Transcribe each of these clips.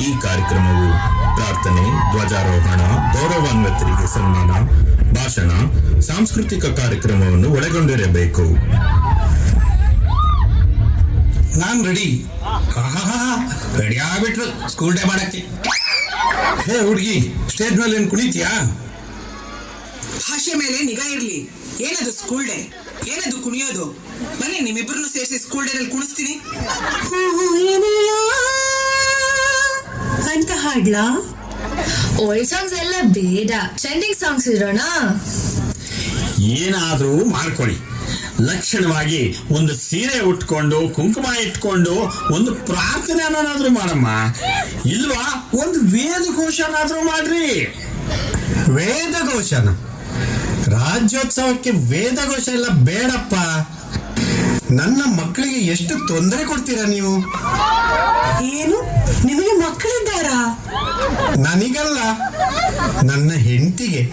ಈ ಕಾರ್ಯಕ್ರಮವು ಪ್ರಾರ್ಥನೆ, ಧ್ವಜಾರೋಹಣ, ಗೌರವಾನ್ವಿತರಿಗೆ ಸನ್ಮಾನ, ಭಾಷಣ, ಸಾಂಸ್ಕೃತಿಕ ಕಾರ್ಯಕ್ರಮವನ್ನು ಒಳಗೊಂಡಿರಬೇಕು. ನಾನ್ ರೆಡಿ. ರೆಡಿ ಆಗ್ಬಿಟ್ರು ಸ್ಕೂಲ್ ಡೇ ಮಾಡಕ್ಕೆ. ಹೇ ಹುಡುಗಿ, ಸ್ಟೇಜ್ ಮೇಲೆ ಏನ್ ಕುಣಿತೀಯಾ? ಭಾಷೆ ಮೇಲೆ ನಿಗಾ ಇರ್ಲಿ. ಏನದು ಸ್ಕೂಲ್ ಡೇ? ಏನದು ಕುಣಿಯೋದು? ಬನ್ನಿ, ನಿಮ್ಮಿಬ್ಬರನ್ನು ಸೇರಿಸಿ ಸ್ಕೂಲ್ ಡೇ ನಲ್ಲಿ ಕುಣಿಸ್ತೀನಿ ಅಂತ ಹಾಡ್ಲಾ? ಓಲ್ಡ್ ಸಾಂಗ್ಸ್ ಎಲ್ಲ ಬೇಡ, ಟ್ರೆಂಡಿಂಗ್ ಸಾಂಗ್ಸ್ ಇರೋಣ. ಏನಾದ್ರೂ ಮಾಡ್ಕೊಳ್ಳಿ. ಲಕ್ಷಣವಾಗಿ ಒಂದು ಸೀರೆ ಉಟ್ಕೊಂಡು ಕುಂಕುಮ ಇಟ್ಕೊಂಡು ಒಂದು ಪ್ರಾರ್ಥನೆ ಅನ್ನೋನಾದ್ರೂ ಮಾಡಮ್ಮ. ಇಲ್ವಾ ಒಂದು ವೇದಘೋಷನಾದ್ರೂ ಮಾಡ್ರಿ. ವೇದಘೋಷನ? ರಾಜ್ಯೋತ್ಸವಕ್ಕೆ ವೇದಘೋಷ ಎಲ್ಲ ಬೇಡಪ್ಪ. ನನ್ನ ಮಕ್ಕಳಿಗೆ ಎಷ್ಟು ತೊಂದರೆ ಕೊಡ್ತೀರಾ ನೀವು? ಏನು, ನಿಮಗೆ ಮಕ್ಕಳಿದ್ದಾರಾ? ನನಗಲ್ಲ, ನನ್ನ ಹೆಂಡತಿಗೆ.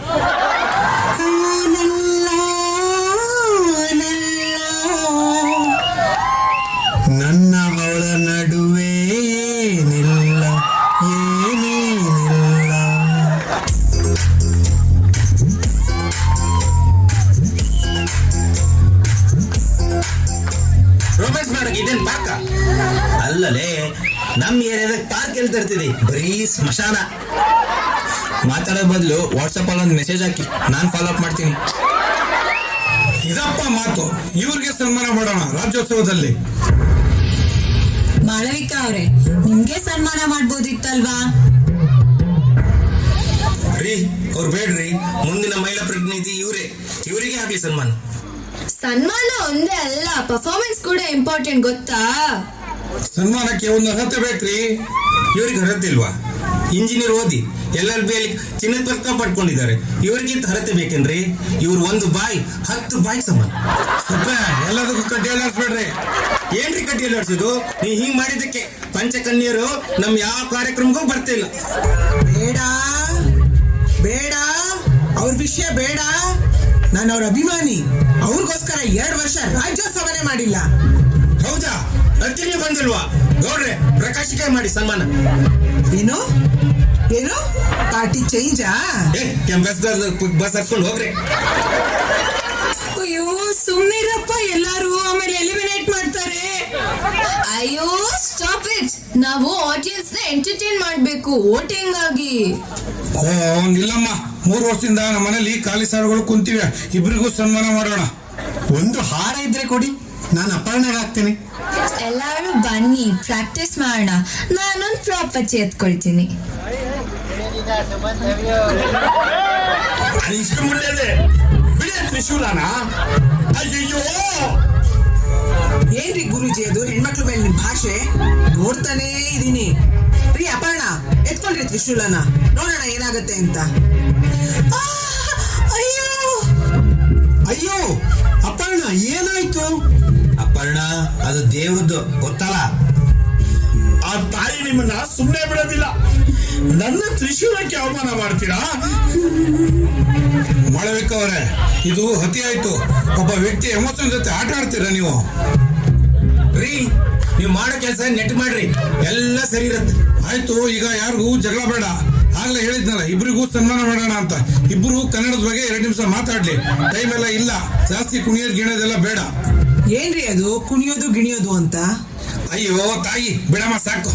ನನ್ನ ಅವಳ ನಡುವೆ ಏನಿಲ್ಲ, ಏನೇನಿಲ್ಲ. ರೊಮ್ಯಾನ್ಸ್ ಮಾಡಕ್ಕೆ ಇದೇನ್ ಪಾರ್ಕ ಅಲ್ಲಲೇ. ನಮ್ ಏರಿಯಾದಾಗ ಪಾರ್ಕ್ ಎಲ್ಲಿ ತರ್ತಿದಿ? ಬರೀ ಸ್ಮಶಾನ. ಮಾತಾಡೋ ಬದಲು ವಾಟ್ಸಪ್ ಅಲ್ಲಿ ಒಂದು ಮೆಸೇಜ್ ಹಾಕಿ, ನಾನ್ ಫಾಲೋ ಅಪ್ ಮಾಡ್ತೀನಿ. ಇದಪ್ಪ ಮಾತು. ಇವ್ರಿಗೆ ಸನ್ಮಾನ ಮಾಡೋಣ ರಾಜ್ಯೋತ್ಸವದಲ್ಲಿ. ಮಾಳವಿಕಾ ಅವ್ರೆ, ನಿಮ್ಗೆ ಸನ್ಮಾನ ಮಾಡ್ಬೋದಿತ್ತಲ್ವಾ? ರೀ, ಅವ್ರು ಬೇಡ್ರಿ. ಮುಂದಿನ ಮಹಿಳಾ ಪ್ರತಿನಿಧಿ ಇವರಿಗೆ ಆಗ್ಲಿ ಸನ್ಮಾನ. ಸನ್ಮಾನ ಒಂದೇ ಅಲ್ಲ, ಪರ್ಫಾರ್ಮೆನ್ಸ್ ಕೂಡ ಇಂಪಾರ್ಟೆಂಟ್, ಗೊತ್ತಾ? ಸನ್ಮಾನಕ್ಕೆ ಒಂದು ಅರ್ಹತೆ ಬೇಕ್ರಿ. ಇವ್ರಿಗೆ ಅರ್ಹತೆ ಇಲ್ವಾ? ಇಂಜಿನಿಯರ್ ಓದಿ LLB ಅಲ್ಲಿ ಚಿನ್ನದ ಪದಕ ಪಡ್ಕೊಂಡಿದ್ದಾರೆ. ಇವ್ರಿಗಿಂತ ಅರ್ಹತೆ ಬೇಕೇನ್ರಿ? ಇವ್ರು 1 ಬಾಯಿ 10 ಬಾಯಿ ಸಮಾನ. ಸ್ವಲ್ಪ ಎಲ್ಲದಕ್ಕೂ ಕಡ್ಡಿ ಅಲ್ಲಾಡ್ಸ್ಬೇಡ್ರಿ. ಏನ್ರಿ ಕಡ್ಡಿ ಅಲ್ಲಾಡ್ಸೋದು? ನೀ ಹಿಂಗ್ ಮಾಡಿದ್ದಕ್ಕೆ ಪಂಚಕನ್ಯರು ನಮ್ ಯಾವ ಕಾರ್ಯಕ್ರಮಕ್ಕೂ ಬರ್ತಿಲ್ಲ. ಬೇಡ ಬೇಡ, ಅವ್ರ ವಿಷಯ ಬೇಡ. ನಾನು ಅವ್ರ ಅಭಿಮಾನಿ. ಅವ್ರಿಗೋಸ್ಕರ 2 ವರ್ಷ ರಾಜ್ಯೋತ್ಸವನೇ ಮಾಡಿಲ್ಲ. ಹೌದಾ? ಅತ್ತಿಗೆ ಬಂದಿಲ್ವಾ? ಗೌಡ್ರೆ, ಪ್ರಕಾಶಿಕೆ ಮಾಡಿ ಸನ್ಮಾನ. ಏನು ಏನು ಪಾರ್ಟಿ ಚೇಂಜಾ? ಕ್ಯಾಂಪಸ್ ಬಸ್ ಹರ್ಕೊಂಡು ಹೋಗ್ರಿ. ಅಯ್ಯೋ ಸುಮ್ನಿರಪ್ಪ, ಎಲ್ಲಾರು ಆಮೇಲೆ ಎಲಿಮಿನೇಟ್ ಮಾಡ್ತಾರೆ. ಅಯ್ಯೋ ಸ್ಟಾಪ್ ಇಟ್. ನಾವು ಆಡಿಯನ್ಸ್ ನ ಎಂಟರ್ಟೈನ್ ಮಾಡ್ಬೇಕು ವೋಟಿಂಗ್ ಆಗಿ. ಇಲ್ಲಮ್ಮ, 3 ವರ್ಷದಿಂದ ನಮ್ಮ ಮನೇಲಿ ಖಾಲಿ ಸಾರುಗಳು ಕುಂತಿವೆ. ಇಬ್ರಿಗೂ ಸನ್ಮಾನ ಮಾಡೋಣ. ಒಂದು ಹಾರ ಇದ್ರೆ ಕೊಡಿ, ನಾನು ಅಪರ್ಣೆಗೆ ಹಾಕ್ತೀನಿ. ಎಲ್ಲಾರು ಬನ್ನಿ, ಪ್ರಾಕ್ಟೀಸ್ ಮಾಡೋಣ. ನಾನೊಂದು ಪ್ರಾಪರ್ಟಿ ಎತ್ಕೊಳ್ತೀನಿ. ಇಷ್ಟು ಮುಂದೆ ಬಿಡ ತ್ರಿಶೂಲನ. ಅಯ್ಯಯ್ಯೋ, ಏನ್ರಿ ಗುರುಜಿ ಅದು ಹೆಣ್ಮಕ್ಳ ಮೇಲೆ ನಿಮ್ ಭಾಷೆ? ನೋಡ್ತಾನೇ ಇದೀನಿ. ರೀ ಅಪರ್ಣ, ಎತ್ಕೊಳ್ರಿ ತ್ರಿಶೂಲನ, ನೋಡೋಣ ಏನಾಗತ್ತೆ ಅಂತ. ಅಯ್ಯೋ ಅಯ್ಯೋ ಅಪರ್ಣ, ಏನಾಯ್ತು? ಅಪರ್ಣ, ಅದು ದೇವ್ರದ್ದು ಗೊತ್ತಲ್ಲ. ಆ ತಾಯಿ ನಿಮ್ಮನ್ನ ಸುಮ್ಮನೆ ಬಿಡೋದಿಲ್ಲ. ನನ್ನ ತ್ರಿಶೂಲಕ್ಕೆ ಅವಮಾನ ಮಾಡ್ತೀರಾ? ಮಾಳವಿಕಾ ಅವರೇ, ಇದು ಅತಿ ಆಯ್ತು. ಒಬ್ಬ ವ್ಯಕ್ತಿ ಎಮೋಷನ್ ಜೊತೆ ಆಟ ಆಡ್ತೀರಾ ನೀವು? ರೀ, ನೀವು ಮಾಡೋ ಕೆಲಸ ನೆಟ್ ಮಾಡ್ರಿ, ಎಲ್ಲ ಸರಿ ಇರತ್ತೆ. ಆಯ್ತು, ಈಗ ಯಾರಿಗೂ ಜಗಳ ಬೇಡ. ಆಗ್ಲೇ ಹೇಳಿದ್ನಲ್ಲ, ಇಬ್ರಿಗೂ ಸನ್ಮಾನ ಮಾಡೋಣ ಅಂತ. ಇಬ್ರು ಕನ್ನಡದ ಬಗ್ಗೆ 2 ನಿಮಿಷ ಮಾತಾಡ್ಲಿ. ಟೈಮ್ ಎಲ್ಲ ಇಲ್ಲ. ಜಾಸ್ತಿ ಕುಣಿಯೋದು ಗಿಣಿಯೋದೆಲ್ಲ ಬೇಡ. ಏನ್ರಿ ಅದು ಕುಣಿಯೋದು ಗಿಣಿಯೋದು ಅಂತ? ಅಯ್ಯೋ ತಾಯಿ, ಬಿಡಮ್ಮ ಸಾಕು.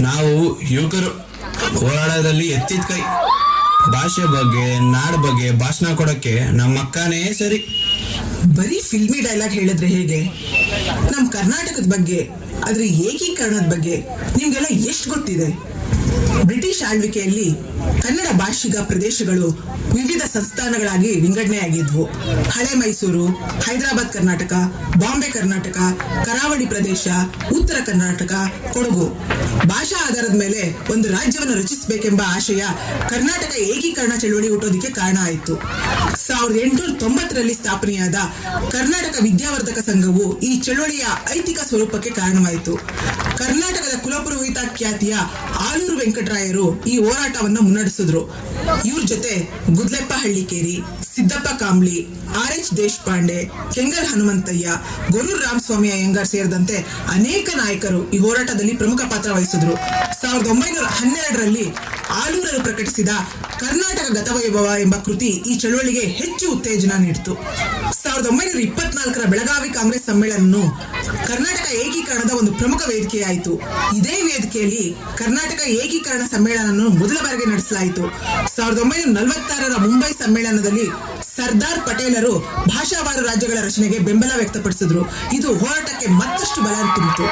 ನಾವು ಯುವಕರು ಹೋರಾಟದಲ್ಲಿ ಎತ್ತಿದ ಕೈ. ಭಾಷೆ ಬಗ್ಗೆ ನಾಡ್ ಬಗ್ಗೆ ಭಾಷಣ ಕೊಡಕ್ಕೆ ನಮ್ಮ ಅಕ್ಕನೇ ಸರಿ. ಬರೀ ಫಿಲ್ಮಿ ಡೈಲಾಗ್ ಹೇಳಿದ್ರೆ ಹೇಗೆ? ನಮ್ ಕರ್ನಾಟಕದ ಬಗ್ಗೆ, ಅದ್ರ ಏಕೀಕರಣದ ಬಗ್ಗೆ ನಿಮ್ಗೆಲ್ಲ ಎಷ್ಟು ಗೊತ್ತಿದೆ? ಬ್ರಿಟಿಷ್ ಆಳ್ವಿಕೆಯಲ್ಲಿ ಕನ್ನಡ ಭಾಷಿಕ ಪ್ರದೇಶಗಳು ವಿವಿಧ ಸಂಸ್ಥಾನಗಳಾಗಿ ವಿಂಗಡಣೆಯಾಗಿದ್ವು. ಹಳೆ ಮೈಸೂರು, ಹೈದರಾಬಾದ್ ಕರ್ನಾಟಕ, ಬಾಂಬೆ ಕರ್ನಾಟಕ, ಕರಾವಳಿ ಪ್ರದೇಶ, ಉತ್ತರ ಕರ್ನಾಟಕ, ಕೊಡಗು. ಭಾಷಾ ಆಧಾರದ ಮೇಲೆ ಒಂದು ರಾಜ್ಯವನ್ನು ರಚಿಸಬೇಕೆಂಬ ಆಶಯ ಕರ್ನಾಟಕ ಏಕೀಕರಣ ಚಳವಳಿ ಹುಟ್ಟೋದಕ್ಕೆ ಕಾರಣ ಆಯಿತು. 1890ರಲ್ಲಿ ಸ್ಥಾಪನೆಯಾದ ಕರ್ನಾಟಕ ವಿದ್ಯಾವರ್ಧಕ ಸಂಘವು ಈ ಚಳವಳಿಯ ಐತಿಕ ಸ್ವರೂಪಕ್ಕೆ ಕಾರಣವಾಯಿತು. ಕರ್ನಾಟಕದ ಕುಲಪುರೋಹಿತ ಖ್ಯಾತಿಯ ಆಲೂರು ವೆಂಕಟರಾಯರು ಈ ಹೋರಾಟವನ್ನು ಮುನ್ನಡೆಸಿದ್ರು. ಇವ್ರ ಜೊತೆ ಗುದ್ಲೆಪ್ಪ ಹಳ್ಳಿಕೇರಿ, ಸಿದ್ದಪ್ಪ ಕಾಂಬ್ಳಿ, ಆರ್.ಎಚ್. ದೇಶಪಾಂಡೆ, ಕೆಂಗಲ್ ಹನುಮಂತಯ್ಯ, ಗೊರೂರು ರಾಮಸ್ವಾಮಿ ಅಯ್ಯಂಗಾರ್ ಸೇರಿದಂತೆ ಅನೇಕ ನಾಯಕರು ಈ ಹೋರಾಟದಲ್ಲಿ ಪ್ರಮುಖ ಪಾತ್ರ ವಹಿಸಿದ್ರು. 1912ರಲ್ಲಿ ಆಲೂರರು ಪ್ರಕಟಿಸಿದ ಕರ್ನಾಟಕ ಗತವೈಭವ ಎಂಬ ಕೃತಿ ಈ ಚಳವಳಿಗೆ ಹೆಚ್ಚು ಉತ್ತೇಜನ ನೀಡಿತು. 1924ರ ಬೆಳಗಾವಿ ಕಾಂಗ್ರೆಸ್ ಸಮ್ಮೇಳನವು ಕರ್ನಾಟಕ ಏಕೀಕರಣದ ಒಂದು ಪ್ರಮುಖ ವೇದಿಕೆಯಾಯಿತು. ಇದೇ ವೇದಿಕೆಯಲ್ಲಿ ಕರ್ನಾಟಕ ಏಕೀಕರಣ ಸಮ್ಮೇಳನವನ್ನು ಮೊದಲ ಬಾರಿಗೆ ನಡೆಸಲಾಯಿತು. 1946ರ ಮುಂಬೈ ಸಮ್ಮೇಳನದಲ್ಲಿ ಸರ್ದಾರ್ ಪಟೇಲರು ಭಾಷಾವಾರು ರಾಜ್ಯಗಳ ರಚನೆಗೆ ಬೆಂಬಲ ವ್ಯಕ್ತಪಡಿಸಿದ್ರು. ಇದು ಹೋರಾಟಕ್ಕೆ ಮತ್ತಷ್ಟು ಬಲ ತುಂಬಿತು.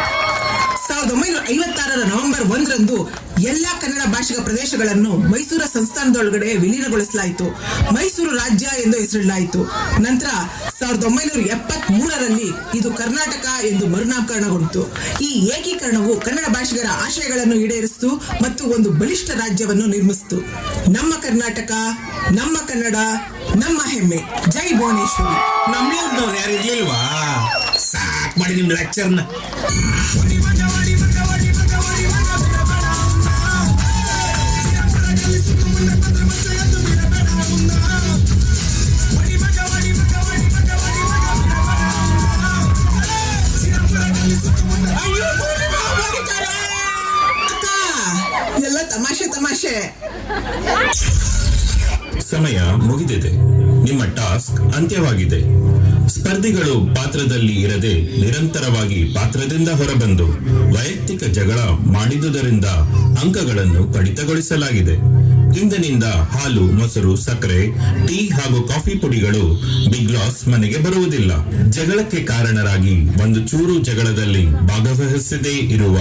1956ರ ನವೆಂಬರ್ 1ರಂದು ಎಲ್ಲಾ ಕನ್ನಡ ಭಾಷಿಕ ಪ್ರದೇಶಗಳನ್ನು ಮೈಸೂರ ಸಂಸ್ಥಾನದೊಳಗಡೆ ವಿಲೀನಗೊಳಿಸಲಾಯಿತು. ಮೈಸೂರು ರಾಜ್ಯ ಎಂದು ಹೆಸರಿಡಲಾಯಿತು. ನಂತರ 1973ರಲ್ಲಿ ಇದು ಕರ್ನಾಟಕ ಎಂದು ಮರುನಾಮಕರಣಗೊಂಡಿತು. ಈ ಏಕೀಕರಣವು ಕನ್ನಡ ಭಾಷಿಗರ ಆಶಯಗಳನ್ನು ಈಡೇರಿಸಿತು ಮತ್ತು ಒಂದು ಬಲಿಷ್ಠ ರಾಜ್ಯವನ್ನು ನಿರ್ಮಿಸಿತು. ನಮ್ಮ ಕರ್ನಾಟಕ, ನಮ್ಮ ಕನ್ನಡ, ನಮ್ಮ ಹೆಮ್ಮೆ. ಜೈ ಭುವನೇಶ್ವರಿ. ನಮ್ಮೂರ್ನವ್ರು ಯಾರು ಇರ್ಲಿಲ್ವಾ? ಸಾಕ್ ಮಾಡಿ ನಿಮ್ ಲೆಕ್ಚರ್ನ. ಎಲ್ಲ ತಮಾಷೆ ತಮಾಷೆ. ಸಮಯ ಮುಗಿದಿದೆ. ನಿಮ್ಮ ಟಾಸ್ಕ್ ಅಂತ್ಯವಾಗಿದೆ. ಸ್ಪರ್ಧಿಗಳು ಪಾತ್ರದಲ್ಲಿ ಇರದೆ ನಿರಂತರವಾಗಿ ಪಾತ್ರದಿಂದ ಹೊರಬಂದು ವೈಯಕ್ತಿಕ ಜಗಳ ಮಾಡಿದುದರಿಂದ ಅಂಕಗಳನ್ನು ಕಡಿತಗೊಳಿಸಲಾಗಿದೆ. ಇಂದಿನಿಂದ ಹಾಲು, ಮೊಸರು, ಸಕ್ಕರೆ, ಟೀ ಹಾಗೂ ಕಾಫಿ ಪುಡಿಗಳು ಬಿಗ್ ಲಾಸ್ ಮನೆಗೆ ಬರುವುದಿಲ್ಲ. ಜಗಳಕ್ಕೆ ಕಾರಣರಾಗಿ ಒಂದು ಚೂರು ಜಗಳದಲ್ಲಿ ಭಾಗವಹಿಸದೇ ಇರುವ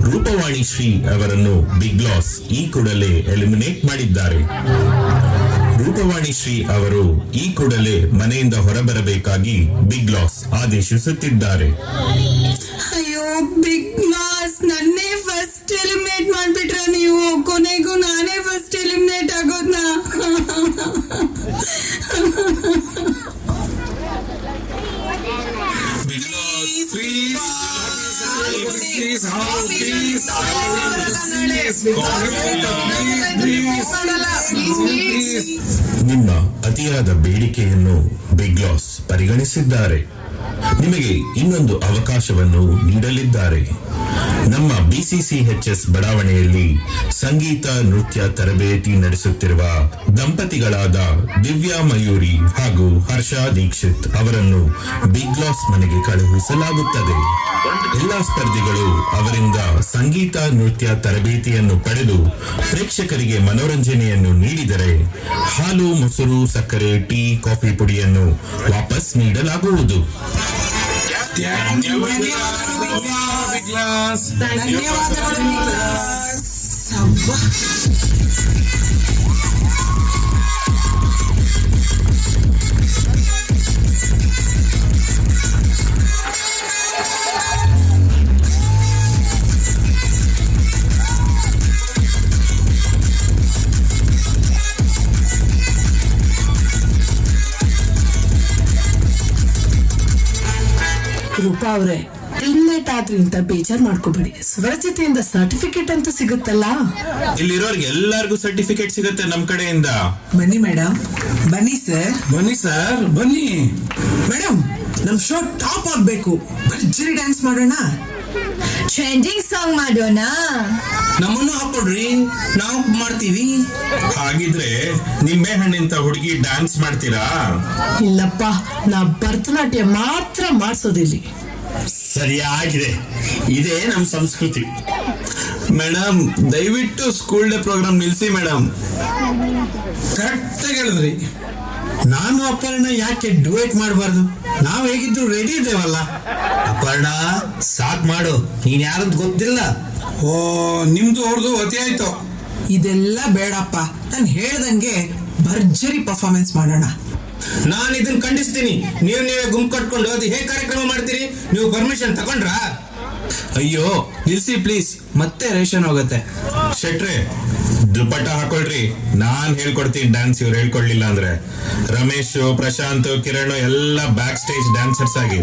ರೂಪವಾಣಿ ಶ್ರೀ ಅವರನ್ನು ಬಿಗ್ ಲಾಸ್ ಈ ಕೂಡಲೇ ಎಲಿಮಿನೇಟ್ ಮಾಡಿದ್ದಾರೆ. ರೂಪವಾಣಿ ಶ್ರೀ ಅವರು ಈ ಕೂಡಲೇ ಮನೆಯಿಂದ ಹೊರಬರಬೇಕಾಗಿ ಬಿಗ್ ಲಾಸ್ ಆದೇಶಿಸುತ್ತಿದ್ದಾರೆ. ಅಯ್ಯೋ ಬಿಗ್ ಬಾಸ್, ನನ್ನೇ ಫಸ್ಟ್ ಎಲಿಮಿನೇಟ್ ಮಾಡ್ಬಿಟ್ರ ನೀವು. ಕೊನೆಗೂ ನಾನೇ ಫಸ್ಟ್ ಎಲಿಮಿನೇಟ್ ಆಗೋದ್ನಾ? ನಿಮ್ಮ ಅತಿಯಾದ ಬೇಡಿಕೆಯನ್ನು ಬಿಗ್ ಲಾಸ್ ಪರಿಗಣಿಸಿದ್ದಾರೆ. ನಿಮಗೆ ಇನ್ನೊಂದು ಅವಕಾಶವನ್ನು ನೀಡಲಿದ್ದಾರೆ. ನಮ್ಮ BCCHS ಬಡಾವಣೆಯಲ್ಲಿ ಸಂಗೀತ ನೃತ್ಯ ತರಬೇತಿ ನಡೆಸುತ್ತಿರುವ ದಂಪತಿಗಳಾದ ದಿವ್ಯಾ ಮಯೂರಿ ಹಾಗೂ ಹರ್ಷ ದೀಕ್ಷಿತ್ ಅವರನ್ನು ಬಿಗ್ ಲಾಸ್ ಮನೆಗೆ ಕಳುಹಿಸಲಾಗುತ್ತದೆ. ಎಲ್ಲಾ ಸ್ಪರ್ಧಿಗಳು ಅವರಿಂದ ಸಂಗೀತ ನೃತ್ಯ ತರಬೇತಿಯನ್ನು ಪಡೆದು ಪ್ರೇಕ್ಷಕರಿಗೆ ಮನೋರಂಜನೆಯನ್ನು ನೀಡಿದರೆ ಹಾಲು, ಮೊಸರು, ಸಕ್ಕರೆ, ಟೀ, ಕಾಫಿ ಪುಡಿಯನ್ನು ವಾಪಸ್ ನೀಡಲಾಗುವುದು. ಧನ್ಯವಾದಗಳು ನಿಖಿಲಾಸ್. ಅಬ್ಬಾ. ರೂಪಾ ಅವ್ರೆ, ಎಲಿಮಿನೇಟ್ ಆದ್ರಿ ಅಂತ ಬೇಜಾರ್ ಮಾಡ್ಕೋಬೇಡಿ. ಸ್ವರಚಿತೆಯಿಂದ ಸರ್ಟಿಫಿಕೇಟ್ ಅಂತೂ ಸಿಗುತ್ತಲ್ಲ. ಇಲ್ಲಿರೋರ್ಗೆ ಎಲ್ಲರಿಗೂ ಸರ್ಟಿಫಿಕೇಟ್ ಸಿಗುತ್ತೆ ನಮ್ ಕಡೆಯಿಂದ. ಬನ್ನಿ ಮೇಡಮ್, ಬನ್ನಿ ಸರ್. ಬನ್ನಿ ಸರ್, ಬನ್ನಿ. ಮೇಡಮ್, ನಮ್ ಶೋ ಟಾಪ್ ಆಗ್ಬೇಕು. ಭರ್ಜರಿ ಡ್ಯಾನ್ಸ್ ಮಾಡೋಣ. ಟ್ರೆಂಡಿಂಗ್ ಸಾಂಗ್ ಮಾಡೋಣ. ನಮ್ಮನ್ನು ಹಾಕೊಡ್ರಿ, ನಾವು ಮಾಡ್ತೀವಿ. ಹಾಗಿದ್ರೆ ನಿಂಬೆ ಹಣ್ಣಿಂತ ಹುಡುಗಿ ಡ್ಯಾನ್ಸ್ ಮಾಡ್ತೀರಾ? ಇಲ್ಲಪ್ಪ, ನಾ ಭರತನಾಟ್ಯ ಮಾತ್ರ ಮಾಡ್ಸೋದಿಲ್ಲಿ. ಸರಿಯಾಗಿದೆ, ಇದೇ ನಮ್ಮ ಸಂಸ್ಕೃತಿ. ಮೇಡಮ್ ದಯವಿಟ್ಟು ಸ್ಕೂಲ್ ಡೇ ಪ್ರೋಗ್ರಾಮ್ ನಿಲ್ಸಿ ಮೇಡಮ್. ಕರೆಕ್ಟಾಗಿ ಹೇಳಿದ್ರಿ. ನಾನು ಅಪರ್ಣ ಯಾಕೆ ಡುಯೇಟ್ ಮಾಡಬಾರ್ದು? ನಾವು ಹೇಗಿದ್ರು ರೆಡಿ ಇದ್ದೇವಲ್ಲ. ಅಪರ್ಣ ಸಾಕ್ ಮಾಡು, ನೀನ್ ಯಾರಂತ ಗೊತ್ತಿಲ್ಲ. ಓ, ನಿಮ್ದು ಅವ್ರದ್ದು ಅತಿ ಆಯ್ತು. ಇದೆಲ್ಲ ಬೇಡಪ್ಪ, ನಾನು ಹೇಳ್ದಂಗೆ ಭರ್ಜರಿ ಪರ್ಫಾರ್ಮೆನ್ಸ್ ಮಾಡೋಣ. ನಾನು ಇದನ್ನ ಖಂಡಿಸ್ತೀನಿ. ನೀವೇ ಗುಂಪು ಕಟ್ಕೊಂಡು ಅದು ಹೇಗೆ ಕಾರ್ಯಕ್ರಮ ಮಾಡ್ತೀರಿ? ನೀವು ಪರ್ಮಿಷನ್ ತಗೊಂಡ್ರಾ? ಅಯ್ಯೋ ನಿಲ್ಸಿ ಪ್ಲೀಸ್, ಮತ್ತೆ ರೇಷನ್ ಹೋಗುತ್ತೆ. ಶೆಟ್ರೆ, ದುಪ್ಪಟ್ಟ ಹಾಕೊಳ್ರಿ, ನಾನ್ ಹೇಳ್ಕೊಡ್ತೀನಿ ಡ್ಯಾನ್ಸ್. ಇವ್ರು ಹೇಳ್ಕೊಡ್ಲಿಲ್ಲ ಅಂದ್ರೆ ರಮೇಶ್, ಪ್ರಶಾಂತ್, ಕಿರಣ್ ಎಲ್ಲ ಬ್ಯಾಕ್ ಸ್ಟೇಜ್ ಡ್ಯಾನ್ಸರ್ಸ್ ಆಗಿ.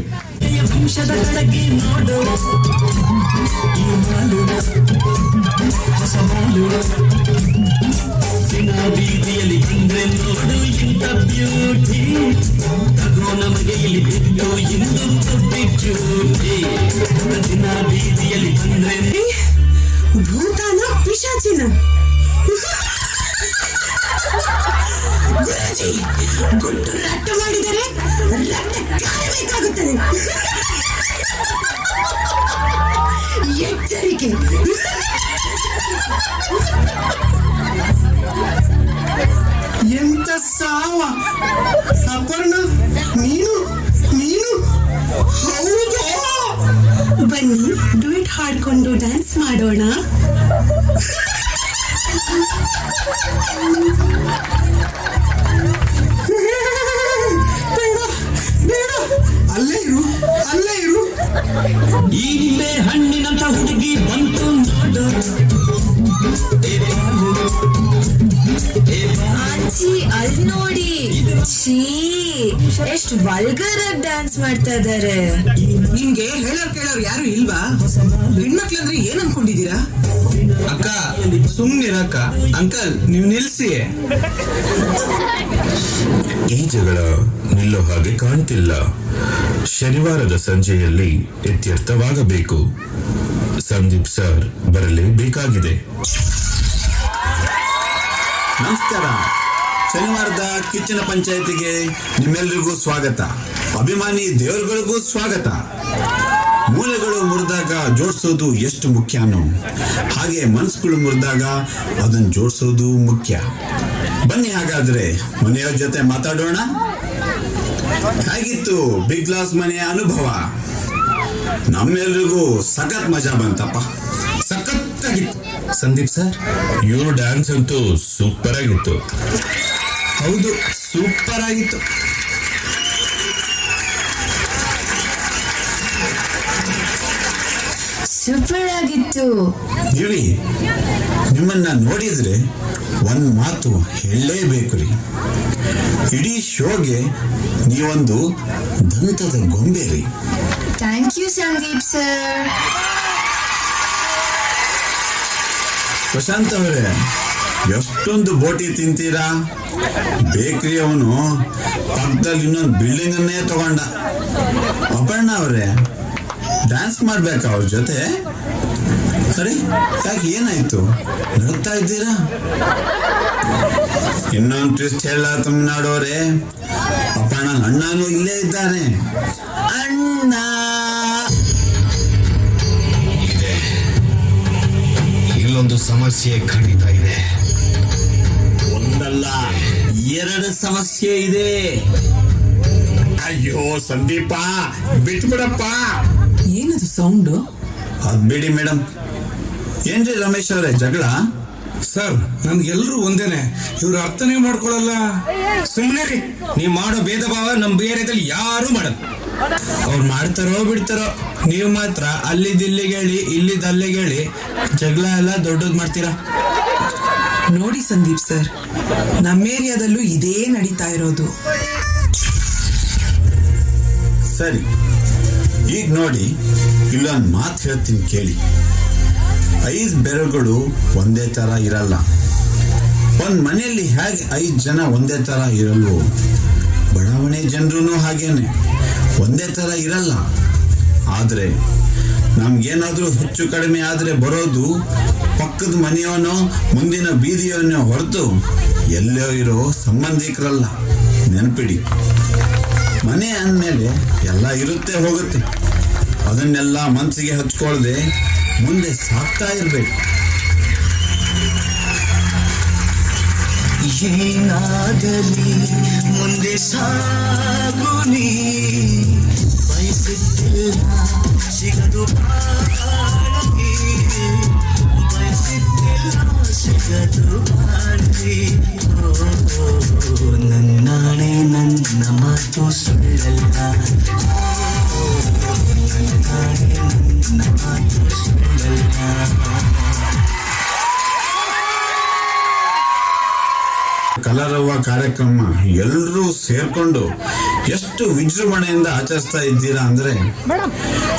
ಬೀದಿಯಲ್ಲಿ ಬಂದ್ರೆ ನೋಡು ಇಂಥ ಬ್ಯೂಟಿ, ತಗೋ ನಮಗೆ ಇಲ್ಲಿ ಬಿಟ್ಟು ಇಂದು ಕೊಟ್ಟಿದ್ಯೂಟಿ. ದಿನ ಬೀದಿಯಲ್ಲಿ ಬಂದ್ರೆ ಭೂತಾನ ಪಿಶಾಚಿನ ಗುರುಜಿ ಗುಟ್ಟು ರಟ್ಟು ಮಾಡಿದರೆ ರಕ್ತ ಕಾಯಬೇಕಾಗುತ್ತದೆ. ಎಚ್ಚರಿಕೆ. ಎಂತ ಸಾವ! ಅಪರ್ಣ, ನೀನು ಹೌದು, ಬನ್ನಿ ಡುಯೆಟ್ ಹಾಡ್ಕೊಂಡು ಡ್ಯಾನ್ಸ್ ಮಾಡೋಣ. ಅಲ್ಲೇ ಇರು. ಈ ನಿಂಬೆ ಹಣ್ಣಿನಂತ ಹುಡುಗಿ ಬಂತು ನೋಡು. ಆಂಚಿ ಅಲ್ಲಿ ನೋಡಿ, ಛೀ ಎಷ್ಟು ವಲ್ಗರ್ ಆಗಿ ಡ್ಯಾನ್ಸ್ ಮಾಡ್ತಾ ಇದಾರೆ. ನಿಮ್ಗೆ ಹೇಳೋರು ಯಾರು ಇಲ್ವಾ? ಹೆಣ್ಮಕ್ಳಂದ್ರೆ ಏನ್ ಅನ್ಕೊಂಡಿದೀರಾ? ಅಕ್ಕ ಸುಮ್ನಿರಕ್ಕ. ಅಂಕಲ್ ನೀವು ನಿಲ್ಸಿ. ಈ ಜಗಳ ನಿಲ್ಲೋ ಹಾಗೆ ಕಾಣ್ತಿಲ್ಲ. ಶನಿವಾರದ ಸಂಜೆಯಲ್ಲಿ ಇತ್ಯರ್ಥವಾಗಬೇಕು. ಸಂದೀಪ್ ಸರ್ ಬರಲೇಬೇಕಾಗಿದೆ. ನಮಸ್ಕಾರ. ಶನಿವಾರದ ಕಿಚ್ಚನ ಪಂಚಾಯತಿಗೆ ನಿಮ್ಮೆಲ್ಲರಿಗೂ ಸ್ವಾಗತ. ಅಭಿಮಾನಿ ದೇವರುಗಳಿಗೂ ಸ್ವಾಗತ. ಮೂಲೆಗಳು ಮುರಿದಾಗ ಜೋಡಿಸೋದು ಎಷ್ಟು ಮುಖ್ಯನೋ ಹಾಗೆ ಮನಸ್ಸುಗಳು ಮುರಿದಾಗ ಅದನ್ನು ಜೋಡಿಸೋದು ಮುಖ್ಯ. ಬನ್ನಿ ಹಾಗಾದ್ರೆ ಮನೆಯವರ ಜೊತೆ ಮಾತಾಡೋಣ. ಹೇಗಿತ್ತು ಬಿಗ್ ಗ್ಲಾಸ್ ಮನೆಯ ಅನುಭವ? ನಮ್ಮೆಲ್ರಿಗೂ ಸಖತ್ ಮಜಾ ಬಂತಪ್ಪ, ಸಖತ್ತಾಗಿತ್ತು. ಸಂದೀಪ್ ಸರ್, ಇವ್ರ ಡ್ಯಾನ್ಸ್ ಅಂತೂ ಸೂಪರ್ ಆಗಿತ್ತು. ಹೌದು, ಸೂಪರ್ ಆಗಿತ್ತು. ಸೂಪರ್ ಆಗಿತ್ತು. ಇವಿ ನಿಮ್ಮನ್ನ ನೋಡಿದ್ರೆ ಒಂದ್ ಮಾತು ಹೇಳಲೇಬೇಕು ರೀ. ಇಡೀ ಶೋಗೆ ನೀವೊಂದು ದಂತದ ಗೊಂಬೆ ರೀ. Thank you Sandeep sir. Prashanth ಅವರೇ, ಎಷ್ಟೊಂದು ಬೋಟಿ ತಿಂತೀರಾ? ಬೇಕ್ರಿ ಅವನು ಪಕ್ಕದಲ್ಲಿ ಇನ್ನೊಂದು ಬಿಲ್ಡಿಂಗ್ ಅನ್ನೇ ತಗೊಂಡ. ಅಪರ್ಣ ಅವರೇ, ಡ್ಯಾನ್ಸ್ ಮಾಡ್ಬೇಕಾ ಅವ್ರ ಜೊತೆ? ಸರಿ, ಯಾಕೆ ಏನಾಯ್ತು? ನಡುತ್ತಾ ಇದ್ದೀರಾ? ಇನ್ನೊಂದು ಟ್ವಿಸ್ಟ್ ಹೇಳ ತಮಿಳ್ನಾಡೋರೆ, ಅಪರ್ಣ ಅಣ್ಣನೂ ಇಲ್ಲೇ ಇದ್ದಾರೆ. ಅಣ್ಣ ಇಲ್ಲೊಂದು ಸಮಸ್ಯೆ ಖಂಡಿತ ಇದೆ. ಒಂದಲ್ಲ ಎರಡು ಸಮಸ್ಯೆ ಇದೆ. ಅಯ್ಯೋ ಸಂದೀಪ, ಬಿಟ್ಬಿಡಪ್ಪ. ಏನದು ಸೌಂಡು? ಅದ್ ಬಿಡಿ ಮೇಡಮ್. ಏನ್ರಿ ರಮೇಶ್ ಅವರೇ ಜಗಳ? ಸರ್, ನನ್ಗೆಲ್ರು ಒಂದೇನೆ, ಇವ್ರು ಅರ್ಥನೇ ಮಾಡ್ಕೊಳಲ್ಲ. ಸುಮ್ಮನೆ ರೀ, ನೀವು ಮಾಡೋ ಭೇದ ಭಾವ ನಮ್ಮ ಬೇರೆದಲ್ಲಿ ಯಾರು ಮಾಡಲ್ಲ. ಅವ್ರು ಮಾಡ್ತಾರೋ ಬಿಡ್ತಾರೋ, ನೀವು ಮಾತ್ರ ಅಲ್ಲಿದ್ದಿಲ್ಲಿಗೆ ಹೇಳಿ ಇಲ್ಲಿದ್ದ ಅಲ್ಲಿಗೆ ಹೇಳಿ ಜಗಳ ಎಲ್ಲ ದೊಡ್ಡದ್ ಮಾಡ್ತೀರಾ. ನೋಡಿ ಸಂದೀಪ್ ಸರ್, ನಮ್ಮ ಏರಿಯಾದಲ್ಲೂ ಇದೇ ನಡೀತಾ ಇರೋದು. ಸರಿ, ಈಗ ನೋಡಿ, ಇಲ್ಲೊಂದು ಮಾತು ಹೇಳ್ತೀನಿ ಕೇಳಿ. 5 ಬೆರಳುಗಳು ಒಂದೇ ತರ ಇರಲ್ಲ. ಒಂದ್ ಮನೆಯಲ್ಲಿ ಹೇಗೆ 5 ಜನ ಒಂದೇ ತರ ಇರಲ್ವೋ, ಬಡಾವಣೆ ಜನರು ಹಾಗೇನೆ ಒಂದೇ ತರ ಇರಲ್ಲ. ಆದ್ರೆ ನಮ್ಗೇನಾದ್ರೂ ಹೆಚ್ಚು ಕಡಿಮೆ ಆದ್ರೆ ಬರೋದು ಪಕ್ಕದ ಮನೆಯವನೋ ಮುಂದಿನ ಬೀದಿಯವನೋ ಹೊರತು ಎಲ್ಲೋ ಇರೋ ಸಂಬಂಧಿಕರಲ್ಲ. ನೆನಪಿಡಿ, ಮನೆ ಅಂದಮೇಲೆ ಎಲ್ಲ ಇರುತ್ತೆ ಹೋಗುತ್ತೆ. ಅದನ್ನೆಲ್ಲ ಮನಸ್ಸಿಗೆ ಹಚ್ಕೊಳ್ದೆ ಮುಂದೆ ಸಾಕ್ತಾ ಇರ್ಬೇಕು. ಏನಾಗಲಿ ಮುಂದೆ ಸಾಗುನಿ ಬಯಸುತ್ತಿಲ್ಲ ಸಿಗದು ಬಾಳಲಿ ಬಯಸುತ್ತಿಲ್ಲ ಸಿಗದು ಬಾಳಲಿ ನನ್ನಾಣೆ ನನ್ನ ಮಾತು ಸುಳ್ಳಲ್ಲ ನನ್ನಾಣೆ ನನ್ನ ಮಾತು ಸುಳ್ಳಲ್ಲ. ಕಲರವ್ವ ಕಾರ್ಯಕ್ರಮ ಎಲ್ಲರೂ ಸೇರ್ಕೊಂಡು ಎಷ್ಟು ವಿಜೃಂಭಣೆಯಿಂದ ಆಚರಿಸ್ತಾ ಇದ್ದೀರಾ ಅಂದ್ರೆ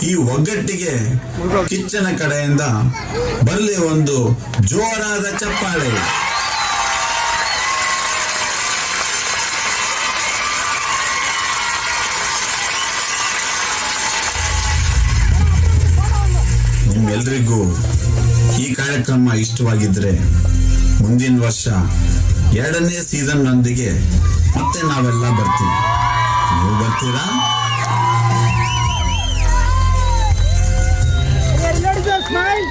ಈ ಒಗ್ಗಟ್ಟಿಗೆ ಕಿಚ್ಚನ ಕಡೆಯಿಂದ ಬರಲಿ ಒಂದು ಜೋರಾದ ಚಪ್ಪಾಳೆ. ನಿಮ್ಮೆಲ್ರಿಗೂ ಈ ಕಾರ್ಯಕ್ರಮ ಇಷ್ಟವಾಗಿದ್ರೆ ಮುಂದಿನ ವರ್ಷ 2ನೇ ಸೀಸನ್ನೊಂದಿಗೆ ಮತ್ತೆ ನಾವೆಲ್ಲ ಬರ್ತೀವಿ. ನೀವು ಬರ್ತೀರಾ? Smile.